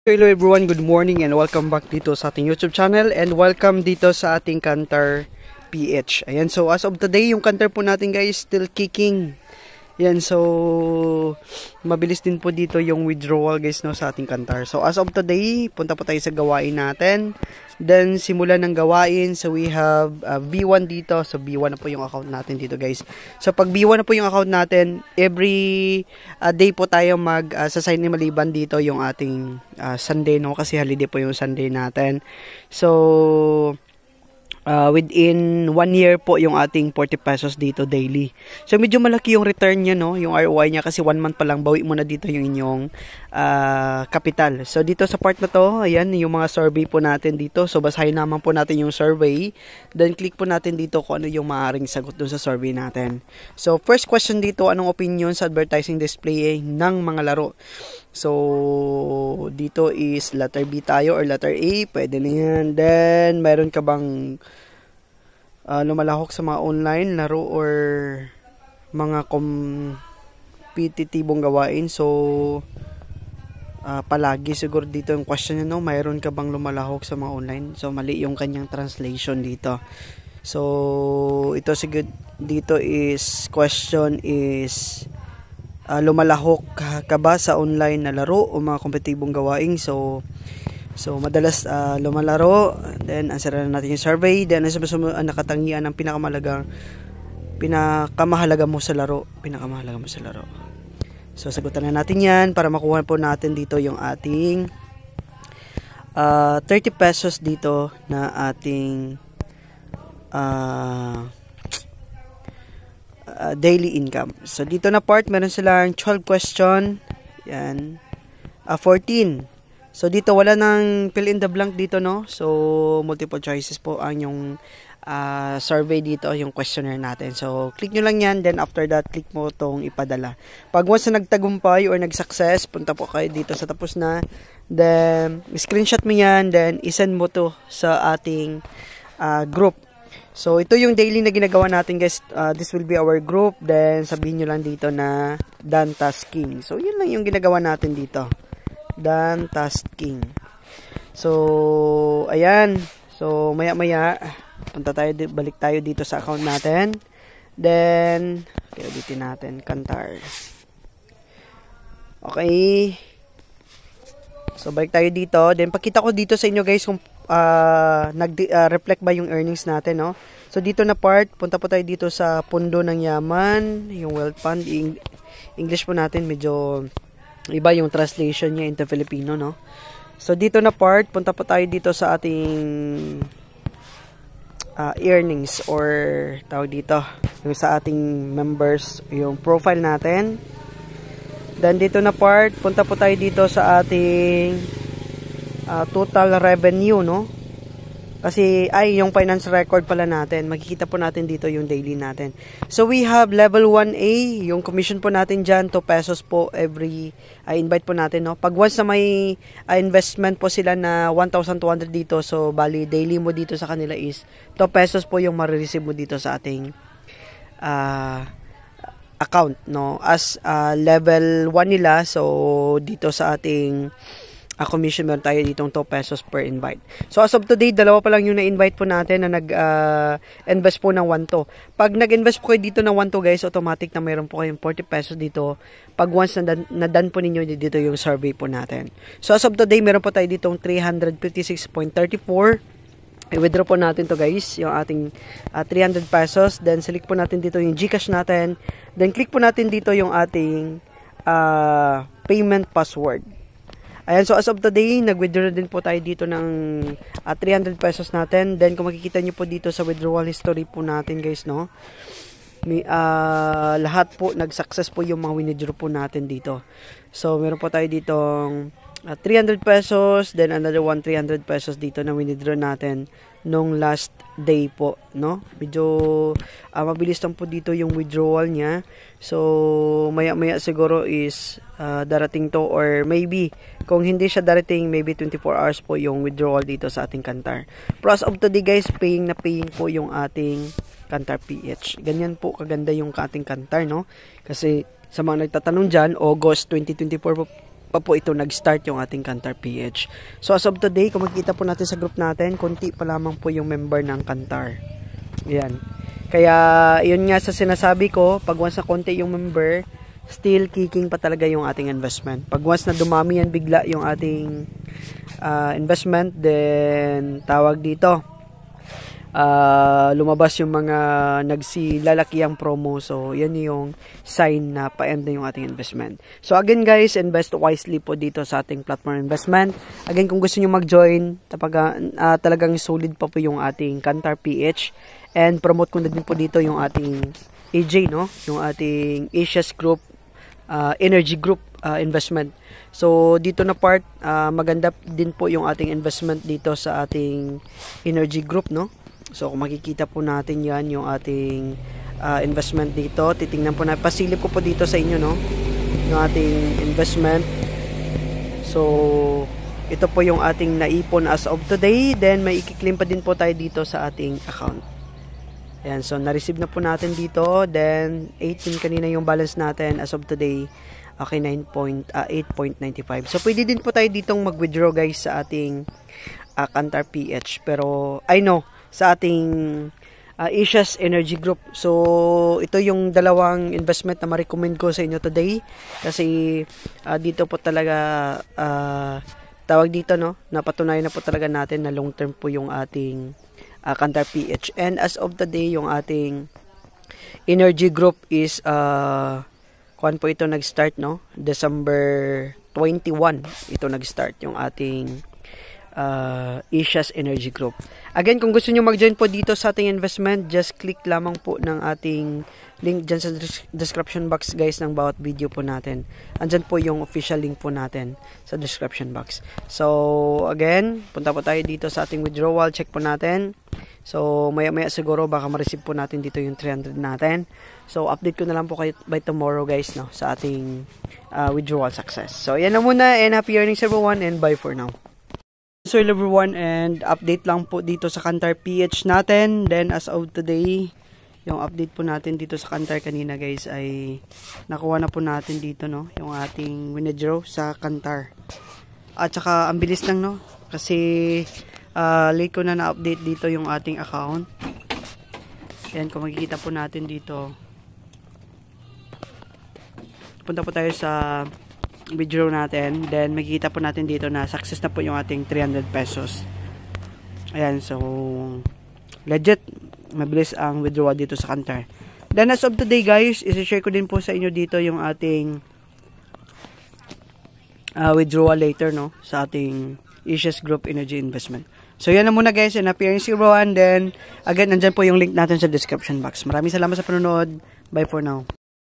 Hello everyone, good morning and welcome back dito sa ating YouTube channel and welcome dito sa ating Kantar PH. Ayan, so as of today, yung Kantar po natin guys still kicking. Ayan, so mabilis din po dito yung withdrawal guys no sa ating Kantar. So as of today, punta po tayo sa gawain natin. Then simulan ng gawain, so we have B1 dito. So B1 na po yung account natin dito guys. So pag B1 na po yung account natin, every day po tayo sa-sign ni maliban dito yung ating Sunday no, kasi holiday po yung Sunday natin. So within 1 year po yung ating 40 pesos dito daily. So medyo malaki yung return niya no, yung ROI niya kasi 1 month pa lang bawi mo na dito yung inyong capital. So dito sa part na to, ayan yung mga survey po natin dito. So basahin naman po natin yung survey. Then click po natin dito kung ano yung maaaring sagot dun sa survey natin. So first question dito, anong opinion sa advertising display ng mga laro? So dito is letter B tayo or letter A, pwede na yan. Then mayroon ka bang lumalahok sa mga online laro or mga kompetitibong gawain? So palagi siguro dito yung question nyo, no? Mayroon ka bang lumalahok sa mga online? So mali yung kanyang translation dito. So ito siguro dito is question is lumalahok ka ba sa online na laro o mga kompetitibong gawain? So madalas lumalaro. Then answer na natin yung survey. Then ang nakatangian ng pinakamahalaga mo sa laro. So sagutan na natin yan para makuha po natin dito yung ating 30 pesos dito na ating daily income. So dito na part, meron silang 12 question. Yan. 14. So dito wala nang fill in the blank dito no. So multiple choices po ang yung survey dito, yung questionnaire natin. So click nyo lang yan, then after that click mo tong ipadala. Pag once na nagtagumpay or nag-success, punta po kayo dito sa tapos na. Then screenshot mo yan, then isend mo to sa ating group. So ito yung daily na ginagawa natin guys. This will be our group. Then sabihin nyo lang dito na done tasking. So yun lang yung ginagawa natin dito, done tasking. So ayan. So maya balik tayo dito sa account natin. Then ulitin natin Kantar. Okay. So balik tayo dito. Then pakita ko dito sa inyo guys kung nag-reflect ba yung earnings natin no. So dito na part, punta po tayo dito sa Pundo ng Yaman, yung wealth fund. English po natin, medyo iba yung translation niya into Filipino no. So dito na part, punta po tayo dito sa ating earnings or tawag dito yung sa ating members, yung profile natin. Then dito na part, punta po tayo dito sa ating total revenue no, kasi yung finance record pala natin, makikita po natin dito yung daily natin. So we have level 1A, yung commission po natin dyan 2 pesos po every invite po natin no. Pag once na may investment po sila na 1,200 dito, so bali daily mo dito sa kanila is 2 pesos po yung marireceive mo dito sa ating account no, as level 1 nila. So dito sa ating commission, meron tayo ditong 2 pesos per invite. So as of today, dalawa pa lang yung na-invite po natin na nag-invest po ng 1 Pag nag-invest po kayo dito ng 1 guys, automatic na mayroon po kayong 40 pesos dito pag once na done po ninyo dito yung survey po natin. So as of today, meron po tayo ditong 356.34. I-withdraw po natin to guys, yung ating 300 pesos. Then select po natin dito yung GCash natin. Then click po natin dito yung ating payment password. Ayan, so as of today, nag-withdraw din po tayo dito ng 300 pesos natin. Then kung makikita nyo po dito sa withdrawal history po natin guys no, lahat po nag-success po yung mga withdraw po natin dito. So meron po tayo ditong 300 pesos, then another 300 pesos dito na withdraw natin nung last day po no. Medyo mabilis lang po dito yung withdrawal niya. So maya siguro is darating to, or maybe kung hindi siya darating, maybe 24 hours po yung withdrawal dito sa ating Kantar. Pero as of today guys, paying po yung ating Kantar PH. Ganyan po kaganda yung ating Kantar no. Kasi sa mga nagtatanong dyan, August 2024 pa po ito nag-start yung ating Kantar PH. So as of today, kung makikita po natin sa group natin, konti pa lamang po yung member ng Kantar. Yan. Kaya yun nga sa sinasabi ko, pag once na konti yung member, still kicking pa talaga yung ating investment. Pag once na dumami yan bigla yung ating investment, then tawag dito, lumabas yung mga nagsilalaki ang promo. So yan yung sign na pa-end na yung ating investment. So again guys, invest wisely po dito sa ating platform investment. Again, kung gusto nyo mag-join, talagang solid pa po yung ating Kantar PH, and promote ko na din po dito yung ating AJ, no, yung ating Asia's Group Energy Group investment. So dito na part, maganda din po yung ating investment dito sa ating Energy Group, no. So kung makikita po natin yan, yung ating investment dito, titingnan po na, pasilip ko po dito sa inyo, no, yung ating investment. So ito po yung ating naipon as of today, then may i-claim pa din po tayo dito sa ating account. Ayan, so na-receive na po natin dito, then 18 kanina yung balance natin as of today. Okay, 8.95. So pwede din po tayo ditong mag-withdraw guys sa ating Kantar PH, pero I know sa ating Asia's Energy Group. So ito yung dalawang investment na ma-recommend ko sa inyo today, kasi dito po talaga tawag dito, no, napatunayan na po talaga natin na long term po yung ating Kantar PH. And as of today, yung ating Energy Group is kuan po ito nag-start, no, December 21 ito nag-start yung ating Asia's Energy Group. Again, kung gusto nyo mag-join po dito sa ating investment, just click lamang po ng ating link dyan sa description box guys ng bawat video po natin. Andyan po yung official link po natin sa description box. So again, punta po tayo dito sa ating withdrawal, check po natin. So maya maya siguro baka ma-receive po natin dito yung 300 natin. So update ko na lang po kayo by tomorrow guys, no, sa ating withdrawal success. So yan na muna, and happy earnings everyone, and bye for now. So hello everyone, and update lang po dito sa Kantar PH natin. Then as of today, yung update po natin dito sa Kantar kanina guys ay nakuha na po natin dito, no, yung ating withdraw sa Kantar. At saka ang bilis lang, no, kasi late ko na na-update dito yung ating account. Yan, kung makikita po natin dito, punta po tayo sa withdraw natin, then makikita po natin dito na success na po yung ating 300 pesos. Ayan, so legit, mabilis ang withdrawal dito sa Kantar. Then as of today guys, isi-share ko din po sa inyo dito yung ating withdrawal later, no, sa ating Asia's Group Energy Investment. So yan na muna guys, and happy earnings everyone. Then again, nandyan po yung link natin sa description box. Maraming salamat sa panonood. Bye for now.